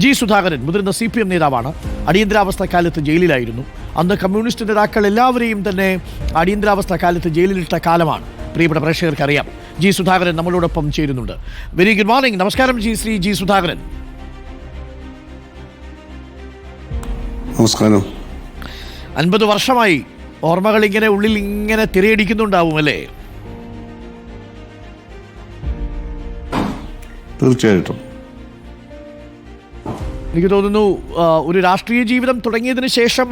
G Sudhakaran മുതിർന്ന CPM നേതാവാണ്. അടിയന്തരാവസ്ഥ കാലത്ത് ജയിലിലായിരുന്നു. അന്ന് കമ്മ്യൂണിസ്റ്റ് നേതാക്കൾ എല്ലാവരെയും തന്നെ അടിയന്തരാവസ്ഥ കാലത്ത് ജയിലിലിട്ട കാലമാണ്. പ്രിയപ്പെട്ട പ്രേക്ഷകർക്ക് അറിയാം. ജി സുധാകരൻ നമ്മളോടൊപ്പം ചേരുന്നുണ്ട്. Very good morning. നമസ്കാരം ശ്രീ ജി സുധാകരൻ. നമസ്കാരം. 50 വർഷമായി ഓർമ്മകൾ ഇങ്ങനെ ഉള്ളിൽ ഇങ്ങനെ തിരയടിക്കുന്നുണ്ടാവും അല്ലേ? തീർച്ചയായിട്ടും. എനിക്ക് തോന്നുന്നു ഒരു രാഷ്ട്രീയ ജീവിതം തുടങ്ങിയതിന് ശേഷം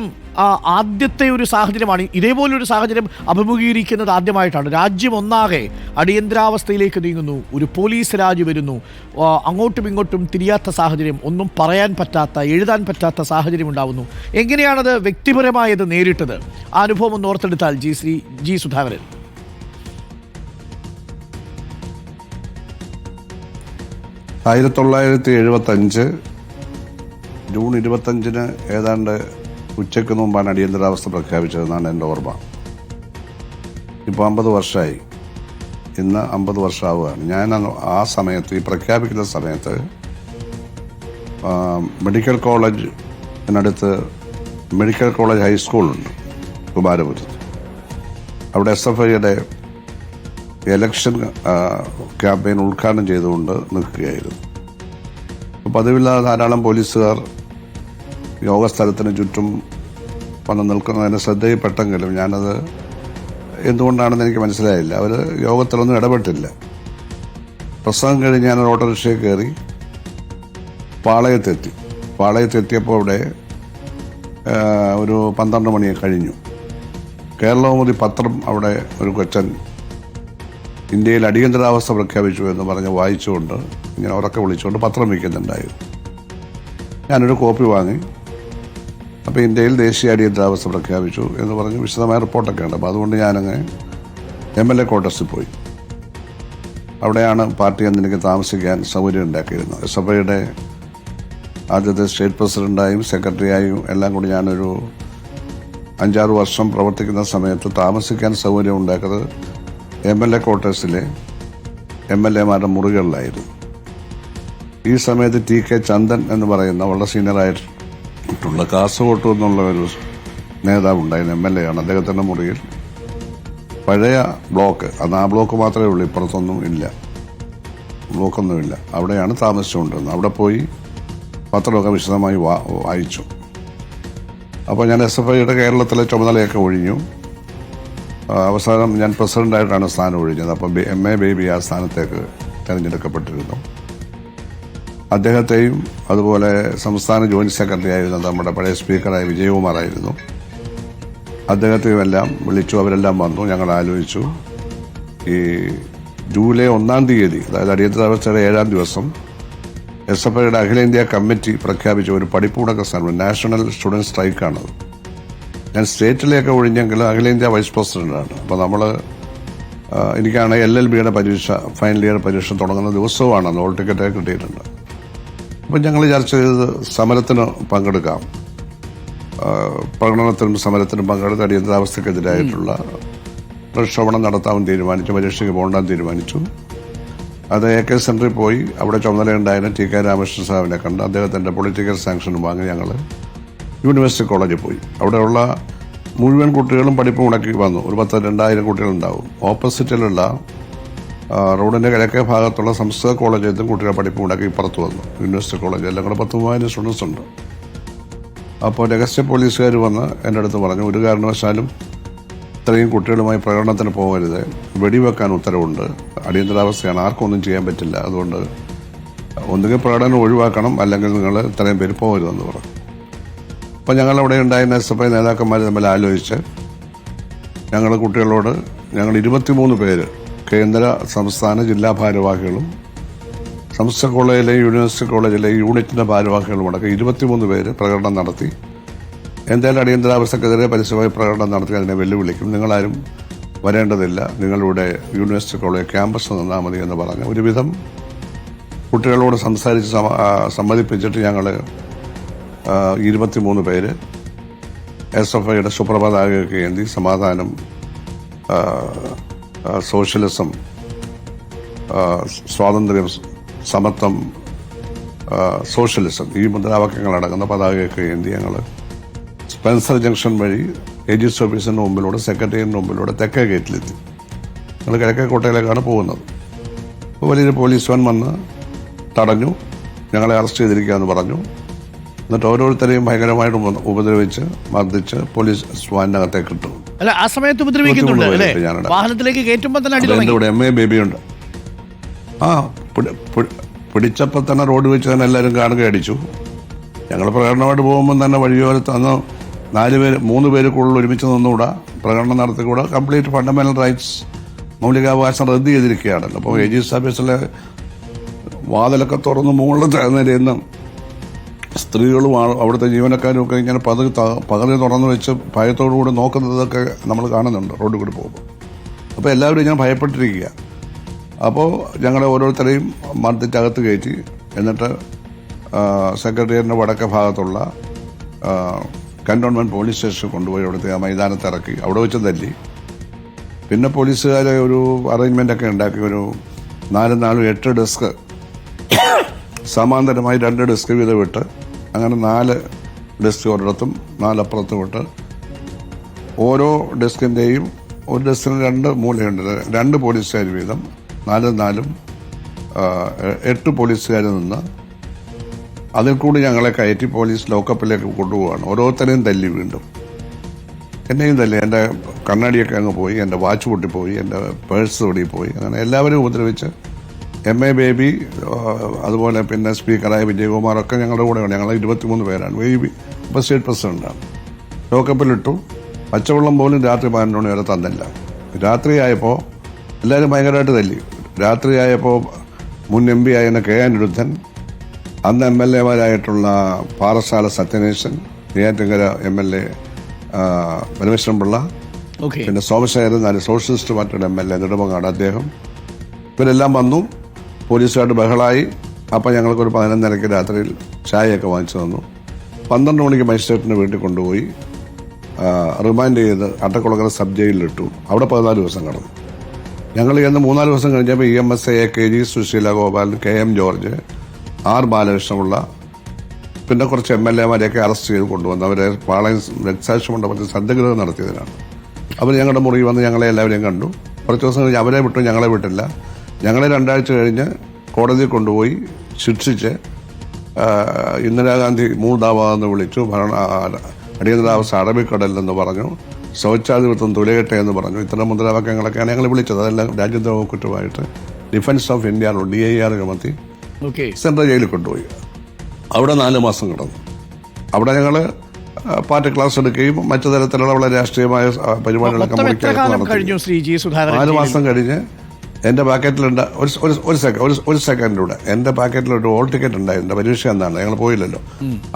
ആദ്യത്തെ ഒരു സാഹചര്യമാണ്. ഇതേപോലൊരു സാഹചര്യം അഭിമുഖീകരിക്കുന്നത് ആദ്യമായിട്ടാണ്. രാജ്യം ഒന്നാകെ അടിയന്തരാവസ്ഥയിലേക്ക് നീങ്ങുന്നു. ഒരു പോലീസ് രാജ് വരുന്നു. അങ്ങോട്ടും ഇങ്ങോട്ടും തിരിയാത്ത സാഹചര്യം, ഒന്നും പറയാൻ പറ്റാത്ത, എഴുതാൻ പറ്റാത്ത സാഹചര്യം ഉണ്ടാവുന്നു. എങ്ങനെയാണത് വ്യക്തിപരമായത് നേരിട്ടത്? ആ അനുഭവം ഒന്ന് ഓർത്തെടുത്താൽ ജി സുധാകരൻ. 1975 ജൂൺ 25 ഏതാണ്ട് ഉച്ചയ്ക്ക് മുമ്പാണ് അടിയന്തരാവസ്ഥ പ്രഖ്യാപിച്ചതെന്നാണ് എൻ്റെ ഓർമ്മ. ഇപ്പോൾ 50 വർഷമായി. ഇന്ന് 50 വർഷമാവുകയാണ്. ഞാൻ ആ സമയത്ത്, ഈ പ്രഖ്യാപിക്കുന്ന സമയത്ത്, മെഡിക്കൽ കോളേജിനടുത്ത് മെഡിക്കൽ കോളേജ് ഹൈസ്കൂളുണ്ട് കുമാരപുരത്ത്. അവിടെ SFIയുടെ എലക്ഷൻ ക്യാമ്പയിൻ ഉദ്ഘാടനം ചെയ്തുകൊണ്ട് നിൽക്കുകയായിരുന്നു. പതിവില്ലാതെ ധാരാളം പോലീസുകാർ യോഗസ്ഥലത്തിന് ചുറ്റും വന്ന് നിൽക്കുന്നതിന് ശ്രദ്ധയിൽപ്പെട്ടെങ്കിലും ഞാനത് എന്തുകൊണ്ടാണെന്ന് എനിക്ക് മനസ്സിലായില്ല. അവർ യോഗത്തിലൊന്നും ഇടപെട്ടില്ല. പ്രസംഗം കഴിഞ്ഞ് ഞാൻ ഓട്ടോറിക്ഷയിൽ കയറി പാളയത്തെത്തിയപ്പോൾ അവിടെ ഒരു 12 മണി കഴിഞ്ഞു. കേരളകൗമുദി പത്രം അവിടെ ഒരു കൊച്ചൻ ഇന്ത്യയിൽ അടിയന്തരാവസ്ഥ പ്രഖ്യാപിച്ചു എന്ന് പറഞ്ഞ് വായിച്ചുകൊണ്ട് ഇങ്ങനെ ഉറക്കെ വിളിച്ചുകൊണ്ട് പത്രം വയ്ക്കുന്നുണ്ടായിരുന്നു. ഞാനൊരു കോപ്പി വാങ്ങി. അപ്പോൾ ഇന്ത്യയിൽ ദേശീയ അടിയന്തരാവസ്ഥ പ്രഖ്യാപിച്ചു എന്ന് പറഞ്ഞ് വിശദമായ റിപ്പോർട്ടൊക്കെ ഉണ്ട്. അപ്പോൾ അതുകൊണ്ട് ഞാനങ്ങ് MLA ക്വാർട്ടേഴ്സിൽ പോയി. അവിടെയാണ് പാർട്ടി അന്ന് എനിക്ക് താമസിക്കാൻ സൗകര്യം ഉണ്ടാക്കിയിരുന്നത്. SFIയുടെ ആദ്യത്തെ സ്റ്റേറ്റ് പ്രസിഡൻ്റായും സെക്രട്ടറിയായും എല്ലാം കൂടി ഞാനൊരു 5-6 വർഷം പ്രവർത്തിക്കുന്ന സമയത്ത് താമസിക്കാൻ സൗകര്യം ഉണ്ടാക്കിയത് MLA ക്വാർട്ടേഴ്സിലെ MLAമാരുടെ മുറികളിലായിരുന്നു. ഈ സമയത്ത് TK ചന്ദൻ എന്ന് പറയുന്ന വളരെ സീനിയറായിട്ടുള്ള കാസർഗോഡ് എന്നുള്ള ഒരു നേതാവുണ്ടായിരുന്നു. MLA ആണ്. അദ്ദേഹത്തിൻ്റെ മുറിയിൽ പഴയ ബ്ലോക്ക്, അന്ന് ആ ബ്ലോക്ക് മാത്രമേ ഉള്ളൂ, ഇപ്പുറത്തൊന്നും ഇല്ല, ബ്ലോക്കൊന്നുമില്ല. അവിടെയാണ് താമസിച്ചുകൊണ്ടിരുന്നത്. അവിടെ പോയി പത്രമൊക്കെ വിശദമായി വായിച്ചു. അപ്പോൾ ഞാൻ SFIയുടെ കേരളത്തിലെ ചുമതലയൊക്കെ ഒഴിഞ്ഞു. അവസാനം ഞാൻ പ്രസിഡൻ്റായിട്ടാണ് സ്ഥാനം ഒഴിഞ്ഞത്. അപ്പോൾ MA ബേബി ആ സ്ഥാനത്തേക്ക് തിരഞ്ഞെടുക്കപ്പെട്ടിരുന്നു. അദ്ദേഹത്തെയും അതുപോലെ സംസ്ഥാന ജോയിന്റ് സെക്രട്ടറി ആയിരുന്ന നമ്മുടെ പഴയ സ്പീക്കറായ വിജയകുമാറായിരുന്നു. അദ്ദേഹത്തെയും എല്ലാം വിളിച്ചു. അവരെല്ലാം വന്നു. ഞങ്ങൾ ആലോചിച്ചു. ഈ ജൂലൈ 1-ാം തീയതി, അതായത് അടിയന്തരാവസ്ഥയുടെ 7-ാം ദിവസം, SFIയുടെ അഖിലേന്ത്യാ കമ്മിറ്റി പ്രഖ്യാപിച്ച ഒരു പഠിപ്പുമുടക്ക സമരം, നാഷണൽ സ്റ്റുഡൻറ് സ്ട്രൈക്കാണത്. ഞാൻ സ്റ്റേറ്റിലേക്ക് ഒഴിഞ്ഞെങ്കിൽ അഖിലേന്ത്യാ വൈസ് പ്രസിഡന്റാണ്. അപ്പോൾ എനിക്കാണ് LLBയുടെ പരീക്ഷ, ഫൈനൽ ഇയർ പരീക്ഷ തുടങ്ങുന്ന ദിവസവുമാണ്. ഹോൾ ടിക്കറ്റ് കിട്ടിയിട്ടുണ്ട്. അപ്പം ഞങ്ങൾ ചർച്ച ചെയ്തത് സമരത്തിന് പങ്കെടുക്കാം, പ്രകടനത്തിനും സമരത്തിനും പങ്കെടുത്ത് അടിയന്തരാവസ്ഥക്കെതിരായിട്ടുള്ള പ്രക്ഷോഭണം നടത്താമെന്ന് തീരുമാനിച്ചു. പരീക്ഷയ്ക്ക് പോകണ്ടെന്ന് തീരുമാനിച്ചു. അത് AK സെന്ററിൽ പോയി അവിടെ ചുമതലയുണ്ടായിരുന്ന TK രാമകൃഷ്ണൻ സാഹിബിനെ കണ്ട് അദ്ദേഹത്തിൻ്റെ പൊളിറ്റിക്കൽ സാങ്ഷനും വാങ്ങി ഞങ്ങൾ യൂണിവേഴ്സിറ്റി കോളേജിൽ പോയി. അവിടെയുള്ള മുഴുവൻ കുട്ടികളും പഠിപ്പ് മുടക്കി വന്നു. ഒരു 2,000 കുട്ടികളുണ്ടാവും. ഓപ്പോസിറ്റിലുള്ള റോഡിൻ്റെ കിഴക്കേ ഭാഗത്തുള്ള സംസ്കൃത കോളേജിൽ നിന്നും കുട്ടികളെ പഠിപ്പ് മുടക്കി പുറത്തു വന്നു. യൂണിവേഴ്സിറ്റി കോളേജ് എല്ലാം കൂടെ 10,000 സ്റ്റുഡൻസ് ഉണ്ട്. അപ്പോൾ രഹസ്യ പോലീസുകാർ വന്ന് എൻ്റെ അടുത്ത് പറഞ്ഞു, ഒരു കാരണവശാലും ഇത്രയും കുട്ടികളുമായി പ്രകടനത്തിന് പോകരുത്, വെടിവെക്കാൻ ഉത്തരവുണ്ട്, അടിയന്തരാവസ്ഥയാണ്, ആർക്കൊന്നും ചെയ്യാൻ പറ്റില്ല, അതുകൊണ്ട് ഒന്നുകിൽ പ്രകടനം ഒഴിവാക്കണം, അല്ലെങ്കിൽ നിങ്ങൾ ഇത്രയും പേര് പോകരുതെന്ന് പറഞ്ഞു. അപ്പോൾ ഞങ്ങളവിടെ ഉണ്ടായിരുന്ന SFI നേതാക്കന്മാർ തമ്മിൽ ആലോചിച്ച് ഞങ്ങൾ കുട്ടികളോട്, ഞങ്ങൾ 23 പേര്, കേന്ദ്ര സംസ്ഥാന ജില്ലാ ഭാരവാഹികളും സംസ്കൃത കോളേജിലെ യൂണിവേഴ്സിറ്റി കോളേജിലെ യൂണിറ്റിൻ്റെ ഭാരവാഹികളും അടക്കം 23 പേര് പ്രകടനം നടത്തി. എന്തായാലും അടിയന്തരാവസ്ഥക്കെതിരെ പരസ്യമായി പ്രകടനം നടത്തി അതിനെ വെല്ലുവിളിക്കും, നിങ്ങളാരും വരേണ്ടതില്ല, നിങ്ങളിവിടെ യൂണിവേഴ്സിറ്റി കോളേജ് ക്യാമ്പസ് നിന്നാൽ മതി എന്ന് പറഞ്ഞ് ഒരുവിധം കുട്ടികളോട് സംസാരിച്ച് സമ്മതിപ്പിച്ചിട്ട് ഞങ്ങൾ 23 പേര് SFIയുടെ സുപ്രഭാതാകയൊക്കെ ഏന്തി സമാധാനം, സോഷ്യലിസം, സ്വാതന്ത്ര്യം, സമത്വം, സോഷ്യലിസം ഈ മുദ്രാവാക്യങ്ങൾ അടങ്ങുന്ന പതാകയൊക്കെ ഏന്തി ഞങ്ങൾ സ്പെൻസർ ജംഗ്ഷൻ വഴി AG's ഓഫീസിൻ്റെ മുമ്പിലൂടെ സെക്രട്ടേറിയറ്റിൻ്റെ മുമ്പിലൂടെ തെക്കേ ഗേറ്റിലെത്തി. ഞങ്ങൾ കിഴക്കേക്കോട്ടയിലേക്കാണ് പോകുന്നത്. അപ്പോൾ വലിയൊരു പോലീസ് വാൻ വന്ന് തടഞ്ഞു. ഞങ്ങളെ അറസ്റ്റ് ചെയ്തിരിക്കുകയെന്ന് പറഞ്ഞു. എന്നിട്ട് ഓരോരുത്തരെയും ഭയങ്കരമായിട്ട് ഉപദ്രവിച്ച് മർദ്ദിച്ച് പോലീസ് വാനിനകത്തേക്ക് ഇട്ടു. അല്ല, ആ സമയത്ത് ഉപദ്രവിക്കുന്നുണ്ട് അല്ലേ? വാഹനത്തിലേക്ക് കയറ്റുമ്പോൾ തന്നെ അടി തുടങ്ങി. എൻ്റെ കൂടെ MA ബേബിയുണ്ട്. പിടിച്ചപ്പോൾ തന്നെ റോഡ് വെച്ച് തന്നെ എല്ലാവരും കാണുക അടിച്ചു. ഞങ്ങൾ പ്രകടനമായിട്ട് പോകുമ്പോൾ തന്നെ വഴിയോരത്ത് അന്ന് 3 പേര് കൂടുതൽ ഒരുമിച്ച് നിന്നുകൂടാ, പ്രകടനം നടത്തിക്കൂടാ. കംപ്ലീറ്റ് ഫണ്ടമെന്റൽ റൈറ്റ്സ്, മൗലികാവകാശം റദ്ദ് ചെയ്തിരിക്കുകയാണല്ലോ. അപ്പോൾ AG's ഓഫീസിലെ വാതിലൊക്കെ തുറന്ന് മുകളിൽ നിരയുന്ന സ്ത്രീകളും അവിടുത്തെ ജീവനക്കാരും ഒക്കെ ഇങ്ങനെ പകല് തുറന്നു വെച്ച് ഭയത്തോടുകൂടി നോക്കുന്നതൊക്കെ നമ്മൾ കാണുന്നുണ്ട് റോഡിൽ കൂടി പോകുമ്പോൾ. അപ്പോൾ എല്ലാവരും ഇങ്ങനെ ഭയപ്പെട്ടിരിക്കുക. അപ്പോൾ ഞങ്ങളെ ഓരോരുത്തരെയും മർദ്ദിച്ചകത്ത് കയറ്റി. എന്നിട്ട് സെക്രട്ടേറിയറ്റിൻ്റെ വടക്കേ ഭാഗത്തുള്ള കന്റോൺമെൻറ്റ് പോലീസ് സ്റ്റേഷനിൽ കൊണ്ടുപോയി അവിടുത്തെ ആ മൈതാനത്ത് ഇറക്കി. അവിടെ വെച്ച് തല്ലി. പിന്നെ പോലീസുകാരെ ഒരു അറേഞ്ച്മെൻ്റൊക്കെ ഉണ്ടാക്കി. ഒരു 8 ഡെസ്ക് സമാന്തരമായി 2 ഡെസ്ക് വീതം വിട്ട് അങ്ങനെ 4 ഡെസ്ക് ഒരിടത്തും 4 അപ്പുറത്തും വിട്ട് ഓരോ ഡെസ്കിൻ്റെയും ഒരു ഡെസ്കിന് 2 മൂലയുണ്ട്. 2 പോലീസുകാർ വീതം 4 8 പോലീസുകാർ നിന്ന് അതിൽ കൂടി ഞങ്ങളെ കയറ്റി പോലീസ് ലോക്കപ്പിലേക്ക് കൊണ്ടുപോവാണ്. ഓരോരുത്തരെയും തല്ലി. വീണ്ടും എന്നെയും തല്ലി. എൻ്റെ കണ്ണാടിയൊക്കെ അങ്ങ് പോയി, എൻ്റെ വാച്ച് പൊട്ടിപ്പോയി, എൻ്റെ പേഴ്സ് ഓടിപ്പോയി. അങ്ങനെ എല്ലാവരും ഉപദ്രവിച്ച് MA ബേബി അതുപോലെ പിന്നെ സ്പീക്കറായ വിജയകുമാറൊക്കെ ഞങ്ങളുടെ കൂടെയാണ്. ഞങ്ങൾ 23 പേരാണ്. ബേബി ഇപ്പോൾ സ്റ്റേറ്റ് പ്രസിഡന്റാണ്. ലോക്കപ്പിലിട്ടു. പച്ചവെള്ളം പോലും രാത്രി 12 മണി വരെ തന്നില്ല. രാത്രിയായപ്പോൾ എല്ലാവരും ഭയങ്കരമായിട്ട് തല്ലി. രാത്രിയായപ്പോൾ മുൻ MP ആയിരുന്ന KN അനിരുദ്ധൻ, അന്ന് MLA-മാരായിട്ടുള്ള പാറശാല സത്യനേശൻ, നെയ്യാറ്റിൻകര MLA പരമേശ്വരൻ പിള്ള, പിന്നെ സോമശേഖരൻ, 4 സോഷ്യലിസ്റ്റ് പാർട്ടിയുടെ MLA നെടുമങ്ങാട് അദ്ദേഹം, ഇവരെല്ലാം വന്നു. പോലീസുകാരുടെ ബഹളായി. അപ്പം ഞങ്ങൾക്കൊരു 11:30 രാത്രിയിൽ ചായയൊക്കെ വാങ്ങിച്ചു തന്നു. 12 മണിക്ക് മജിസ്ട്രേറ്റിൻ്റെ വീട്ടിൽ കൊണ്ടുപോയി റിമാൻഡ് ചെയ്ത് അട്ടക്കുളങ്ങര സബ് ജയിലിലിട്ടു. അവിടെ 14 ദിവസം കടന്നു. ഞങ്ങൾ ചെന്ന് 3-4 ദിവസം കഴിഞ്ഞപ്പോൾ EMS, KG Sushila Gopalan, KM George, R Balakrishna Pillai, പിന്നെ കുറച്ച് MLA-മാരെയൊക്കെ അറസ്റ്റ് ചെയ്ത് കൊണ്ടുവന്നു. അവരെ പാളയം രക്തസാക്ഷ്യം മണ്ഡപത്തിൽ സത്യഗ്രഹം നടത്തിയതിനാണ്. അവർ ഞങ്ങളുടെ മുറി വന്ന് ഞങ്ങളെ എല്ലാവരെയും കണ്ടു. കുറച്ച് ദിവസം കഴിഞ്ഞ് അവരെ വിട്ടു, ഞങ്ങളെ വിട്ടില്ല. ഞങ്ങളെ 2 ആഴ്ച കഴിഞ്ഞ് കോടതിയിൽ കൊണ്ടുപോയി ശിക്ഷിച്ച് ഇന്ദിരാഗാന്ധി മൂർദാബാദെന്ന് വിളിച്ചു. അടിയന്തരാവസ്ഥ അറബിക്കടലെന്ന് പറഞ്ഞു. ശൗചാധിപത്യം തുലയട്ടെ എന്ന് പറഞ്ഞു. ഇത്തരം മുദ്രാവാക്യങ്ങളൊക്കെയാണ് ഞങ്ങൾ വിളിച്ചത്. അതെല്ലാം രാജ്യദ്രോഹ കുറ്റമായിട്ട് ഡിഫൻസ് ഓഫ് ഇന്ത്യ DIR ചുമത്തി സെൻട്രൽ ജയിലിൽ കൊണ്ടുപോയി. അവിടെ 4 മാസം കിടന്നു. അവിടെ ഞങ്ങൾ പാർട്ടി ക്ലാസ് എടുക്കുകയും മറ്റു തരത്തിലുള്ള വളരെ രാഷ്ട്രീയമായ പരിപാടികളൊക്കെ നടത്തി. 4 മാസം കഴിഞ്ഞ് എൻ്റെ പാക്കറ്റിലുണ്ട് ഒരു സെക്കൻഡിലൂടെ എൻ്റെ പാക്കറ്റിലൊരു ഹോൾ ടിക്കറ്റ് ഉണ്ടായിരുന്നു. പരീക്ഷ എന്നാണ്, ഞങ്ങൾ പോയില്ലല്ലോ.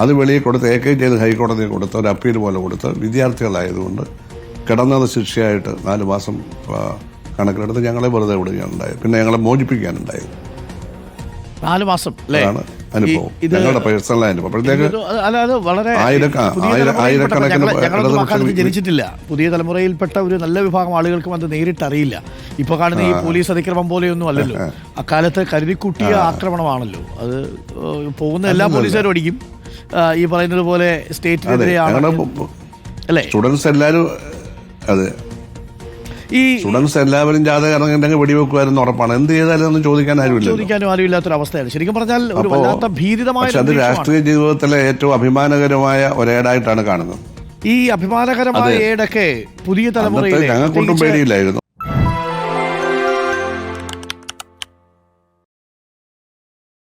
അത് വെളിയിൽ കൊടുത്ത് AK ചെയ്ത് ഹൈക്കോടതിയിൽ കൊടുത്ത് ഒരു അപ്പീൽ പോലെ കൊടുത്ത് വിദ്യാർത്ഥികളായതുകൊണ്ട് കിടന്നത് ശിക്ഷയായിട്ട് 4 മാസം കണക്കിലെടുത്ത് ഞങ്ങളെ വെറുതെ വിടുകയാണ് ഉണ്ടായത്. പിന്നെ ഞങ്ങളെ മോചിപ്പിക്കാനുണ്ടായത് 4 മാസം അനുഭവം, ഞങ്ങളുടെ പേഴ്സണൽ അനുഭവം. അപ്പോഴത്തേക്ക് ജനിച്ചിട്ടില്ല. പുതിയ തലമുറയിൽപ്പെട്ട ഒരു നല്ല വിഭാഗം ആളുകൾക്കും അത് നേരിട്ടറിയില്ല. ഇപ്പൊ കാണുന്ന ഈ പോലീസ് അതിക്രമം പോലെയൊന്നും അല്ലല്ലോ. അക്കാലത്ത് കരുതിക്കുട്ടിയ ആക്രമണമാണല്ലോ. അത് പോകുന്ന എല്ലാ പോലീസുകാരും അടിക്കും. ഈ പറയുന്നത് പോലെ സ്റ്റേറ്റിനെതിരെയാണ് അല്ലേ? സ്റ്റുഡൻസ് എല്ലാവരും അതെ ഈ സ്റ്റുഡൻസ് എല്ലാവരും ജാഥ ഇറങ്ങിണ്ടെങ്കിൽ വെടിവെക്കുമായിരുന്നു ഉറപ്പാണ്. എന്ത് ചെയ്താലും ഒന്നും ചോദിക്കാനും ആരുമില്ലാത്തൊരവസ്ഥയാണ്. ശരിക്കും പറഞ്ഞാൽ ഒരു വല്ലാത്ത ഭീതിതമായ. അത് രാഷ്ട്രീയ ജീവിതത്തിലെ ഏറ്റവും അഭിമാനകരമായ ഒരേടായിട്ടാണ് കാണുന്നത്. ഈ അഭിമാനകരമായ ഏടൊക്കെ പുതിയ തലമുറയിലെ ഞങ്ങൾക്കൊട്ടും പേടിയില്ലായിരുന്നു.